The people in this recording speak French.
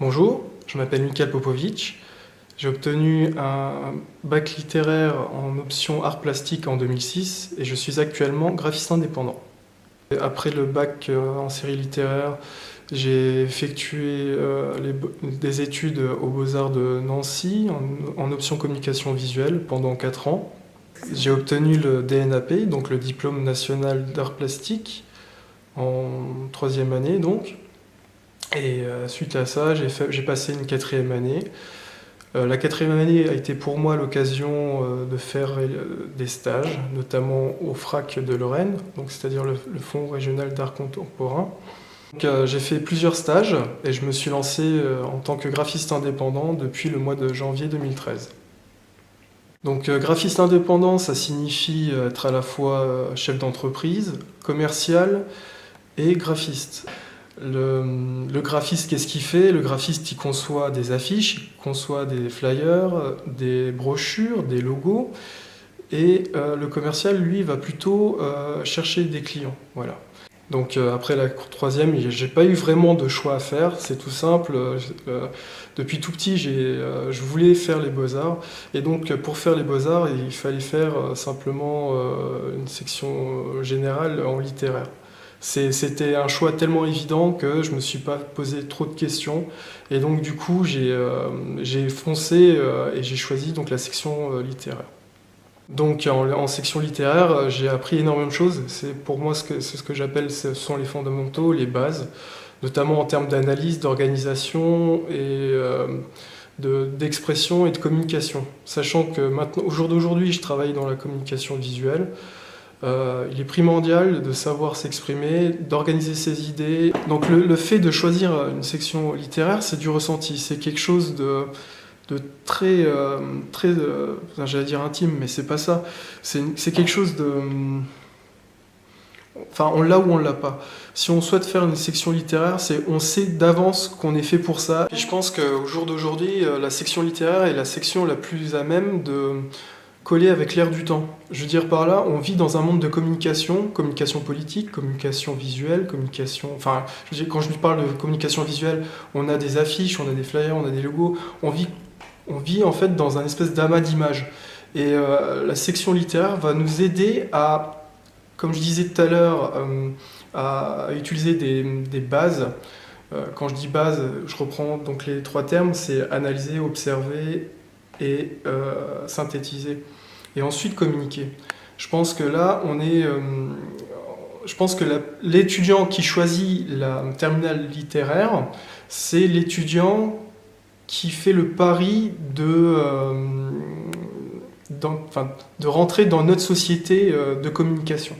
Bonjour, je m'appelle Michael Popovic. J'ai obtenu un bac littéraire en option art plastique en 2006 et je suis actuellement graphiste indépendant. Après le bac en série littéraire, j'ai effectué des études aux Beaux-Arts de Nancy en option communication visuelle pendant 4 ans. J'ai obtenu le DNAP, donc le diplôme national d'art plastique, en 3e année donc. Et suite à ça, j'ai passé une 4e année. La 4e année a été pour moi l'occasion de faire des stages, notamment au FRAC de Lorraine, donc c'est-à-dire le Fonds régional d'art contemporain. J'ai fait plusieurs stages et je me suis lancé en tant que graphiste indépendant depuis le mois de janvier 2013. Donc graphiste indépendant, ça signifie être à la fois chef d'entreprise, commercial et graphiste. Le graphiste, qu'est-ce qu'il fait? Le graphiste, il conçoit des affiches, il conçoit des flyers, des brochures, des logos. Et le commercial, lui, va plutôt chercher des clients. Voilà. Donc après la 3e, j'ai pas eu vraiment de choix à faire. C'est tout simple. Depuis tout petit, je voulais faire les beaux-arts. Et donc pour faire les beaux-arts, il fallait faire simplement une section générale en littéraire. C'était un choix tellement évident que je me suis pas posé trop de questions et donc du coup j'ai foncé et j'ai choisi donc la section littéraire. Donc en section littéraire, j'ai appris énormément de choses. C'est pour moi c'est ce que j'appelle, ce sont les fondamentaux, les bases, notamment en termes d'analyse, d'organisation et d'expression et de communication. Sachant que maintenant, au jour d'aujourd'hui, je travaille dans la communication visuelle. Il est primordial de savoir s'exprimer, d'organiser ses idées. Donc le fait de choisir une section littéraire, c'est du ressenti. C'est quelque chose de très, j'allais dire intime, mais c'est pas ça. C'est quelque chose de... Enfin, on l'a ou on l'a pas. Si on souhaite faire une section littéraire, on sait d'avance qu'on est fait pour ça. Et je pense qu'au jour d'aujourd'hui, la section littéraire est la section la plus à même de coller avec l'air du temps. Je veux dire par là, on vit dans un monde de communication, communication politique, communication visuelle, communication... Enfin, je veux dire, quand je parle de communication visuelle, on a des affiches, on a des flyers, on a des logos. On vit en fait dans un espèce d'amas d'images. Et la section littéraire va nous aider à, comme je disais tout à l'heure, à utiliser des bases. Quand je dis base, je reprends donc les 3 termes, c'est analyser, observer et synthétiser. Et ensuite communiquer. Je pense que là, je pense que l'étudiant qui choisit la terminale littéraire, c'est l'étudiant qui fait le pari de rentrer dans notre société de communication.